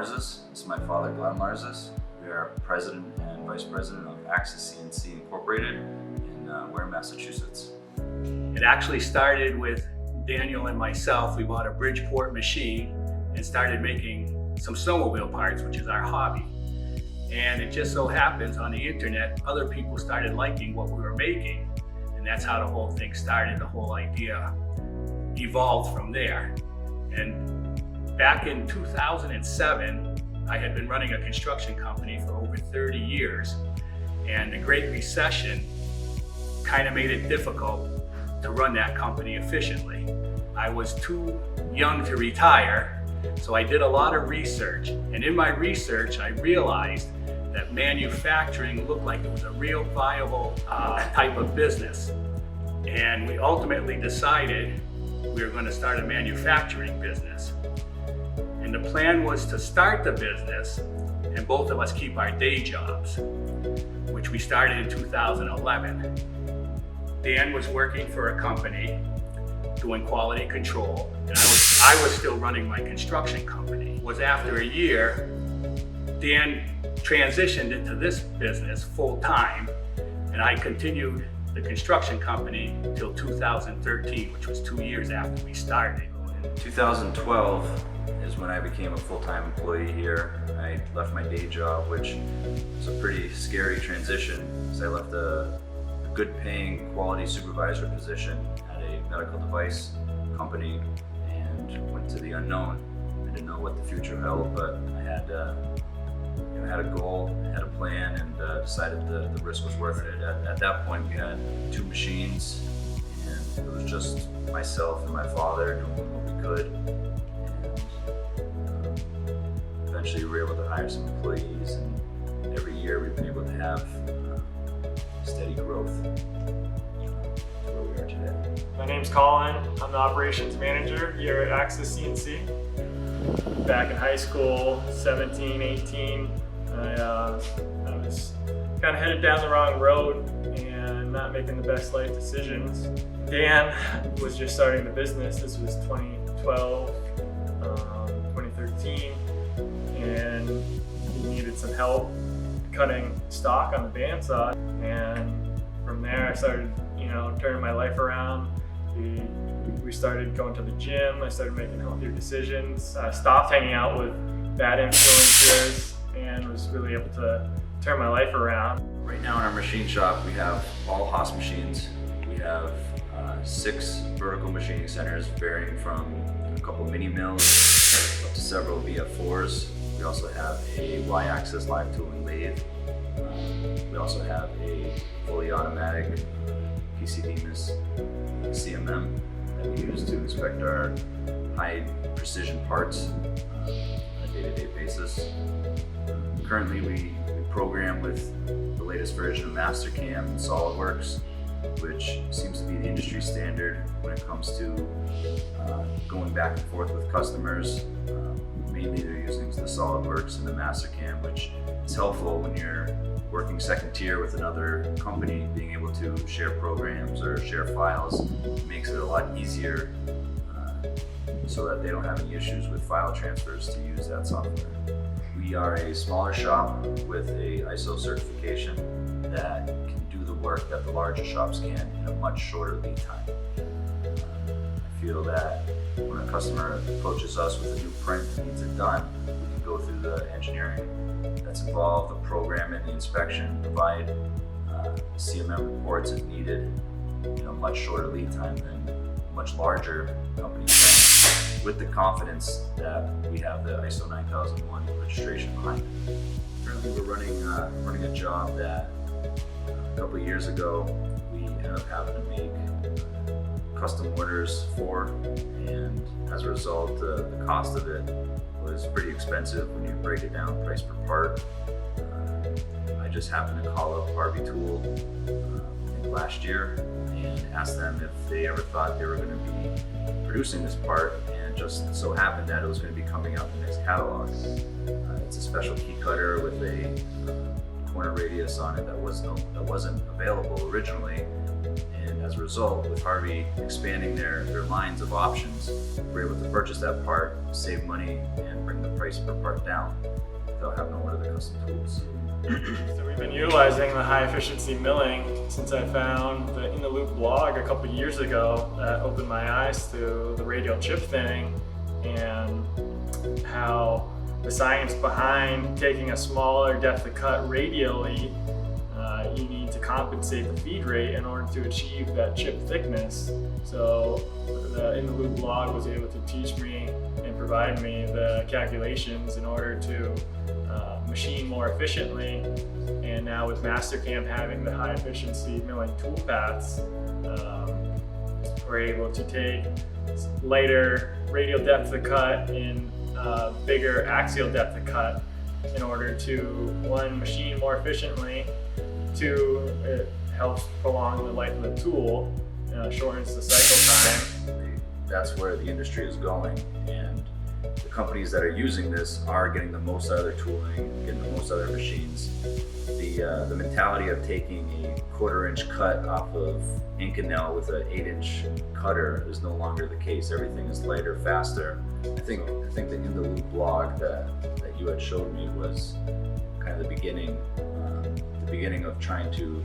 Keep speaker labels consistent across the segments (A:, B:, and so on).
A: Larzus. This is my father, Glenn Larzus. We are President and Vice President of CNC Incorporated in Ware, Massachusetts.
B: It actually started with Daniel and myself. We bought a Bridgeport machine and started making some snowmobile parts, which is our hobby. And it just so happens on the internet, other people started liking what we were making. And that's how the whole thing started. The whole idea evolved from there. And back in 2007, I had been running a construction company for over 30 years. And the Great Recession kind of made it difficult to run that company efficiently. I was too young to retire, so I did a lot of research. And in my research, I realized that manufacturing looked like it was a real viable type of business. And we ultimately decided we were going to start a manufacturing business. And the plan was to start the business and both of us keep our day jobs, which we started in 2011. Dan was working for a company doing quality control, and I was still running my construction company. It was after a year, Dan transitioned into this business full time, and I continued the construction company until 2013, which was 2 years after we started.
A: In 2012 is when I became a full-time employee here. I left my day job, which was a pretty scary transition, because I left a good paying quality supervisor position at a medical device company and went to the unknown. I didn't know what the future held, but I had had a goal, had a plan, and decided the risk was worth it. At that point, we had 2 machines, and it was just myself and my father doing what we could. And eventually, we were able to hire some employees, and every year we've been able to have steady growth to where we are today.
C: My name's Colin. I'm the operations manager here at CNC. Back in high school, 17, 18, I was kind of headed down the wrong road and not making the best life decisions. Dan was just starting the business. This was 2012, 2013, and he needed some help cutting stock on the bandsaw. And from there, I started, turning my life around. We started going to the gym. I started making healthier decisions. I stopped hanging out with bad influences and was really able to turn my life around.
A: Right now in our machine shop, we have all Haas machines. We have 6 vertical machining centers, varying from a couple mini mills up to several VF4s. We also have a Y-axis live tooling lathe. We also have a fully automatic PCDMIS CMM that we use to inspect our high precision parts on a day-to-day basis. Currently, we program with the latest version of Mastercam and SolidWorks, which seems to be the industry standard when it comes to going back and forth with customers. Mainly they're using the SolidWorks and the Mastercam, which is helpful when you're working second tier with another company. Being able to share programs or share files makes it a lot easier so that they don't have any issues with file transfers to use that software. We are a smaller shop with a ISO certification that can do the work that the larger shops can in a much shorter lead time. I feel that when a customer approaches us with a new print and needs it done, we can go through the engineering that's involved, the programming, the inspection, provide CMM reports if needed in a much shorter lead time than much larger companies can, with the confidence that we have the ISO 9001 registration behind it. Currently we're running a job that a couple of years ago we ended up having to make custom orders for, and as a result the cost of it was pretty expensive when you break it down price per part. I just happened to call up Harvey Tool last year and asked them if they ever thought they were going to be producing this part, and it just so happened that it was going to be coming out in the next catalog. It's a special key cutter with a corner radius on it that wasn't available originally. And as a result, with Harvey expanding their lines of options, we're able to purchase that part, save money, and bring the price per part down without having to order the custom tools.
C: So we've been utilizing the high efficiency milling since I found the In the Loop blog a couple years ago. That opened my eyes to the radial chip thing and how the science behind taking a smaller depth of cut radially, you need to compensate the feed rate in order to achieve that chip thickness. So the In the Loop blog was able to teach me and provide me the calculations in order to machine more efficiently. And now with Mastercam having the high efficiency milling tool paths, we're able to take lighter radial depth of cut and bigger axial depth of cut in order to, one, machine more efficiently, two, it helps prolong the life of the tool, shortens the cycle time.
A: That's where the industry is going, and the companies that are using this are getting the most out of their tooling, getting the most out of their machines. The mentality of taking a 1/4 inch cut off of Inconel with an 8-inch cutter is no longer the case. Everything is lighter, faster. I think the In the Loop blog that you had showed me was kind of the beginning of trying to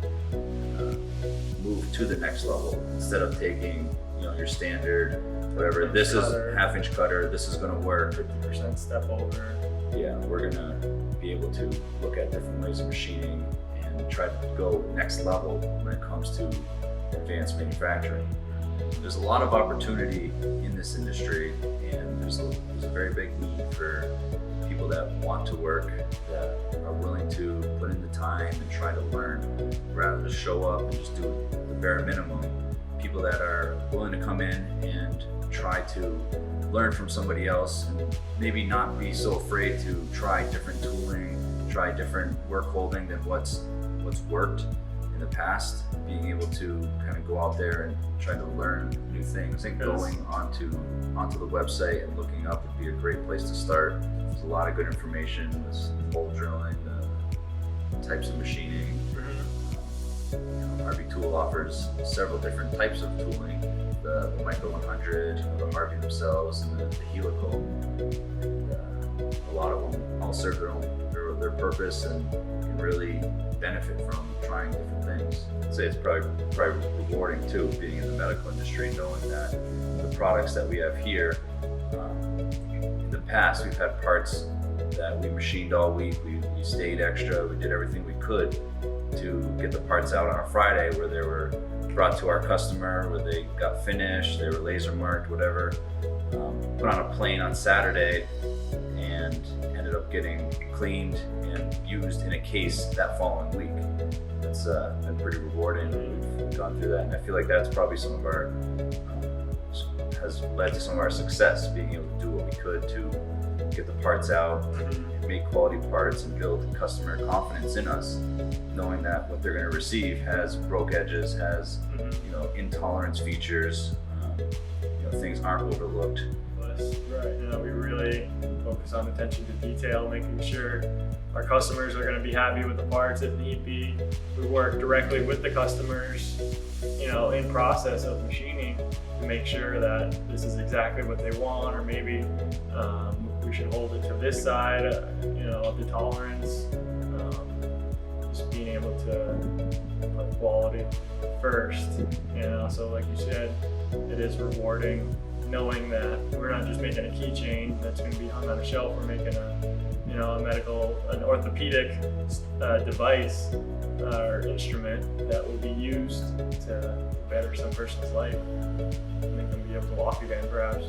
A: move to the next level. Instead of taking your standard whatever, this is 1/2-inch cutter, this is going to work.
C: 50% step over.
A: Yeah, we're going to be able to look at different ways of machining and try to go next level when it comes to advanced manufacturing. There's a lot of opportunity in this industry, and there's a very big need for people that want to work, that are willing to put in the time and try to learn rather than show up and just do the bare minimum. People that are willing to come in and try to learn from somebody else and maybe not be so afraid to try different tooling, try different work holding than what's worked in the past. Being able to kind of go out there and try to learn new things. I think going onto the website and looking up would be a great place to start. There's a lot of good information. There's hole drilling, the types of machining. Harvey Tool offers several different types of tooling. The Micro 100, the Harvey themselves, and the helical. A lot of them all serve their purpose and can really benefit from trying different things. I'd say it's probably rewarding too, being in the medical industry, knowing that the products that we have here, in the past we've had parts that we machined all week, we stayed extra, we did everything we could to get the parts out on a Friday where they were brought to our customer, where they got finished, they were laser marked, whatever, put on a plane on Saturday and ended up getting cleaned and used in a case that following week. That's been pretty rewarding. We've gone through that, and I feel like that's probably has led to some of our success, being able to do what we could to get the parts out, make quality parts, and build customer confidence in us, knowing that what they're going to receive has broke edges, has intolerance features, things aren't overlooked.
C: Right. We really focus on attention to detail, making sure our customers are going to be happy with the parts if need be. We work directly with the customers, in process of machining to make sure that this is exactly what they want, or maybe we should hold it to this side, of the tolerance. Just being able to put quality first, so like you said, it is rewarding knowing that we're not just making a keychain that's going to be hung on a shelf. We're making an orthopedic device or instrument that will be used to better some person's life, make them be able to walk again, perhaps.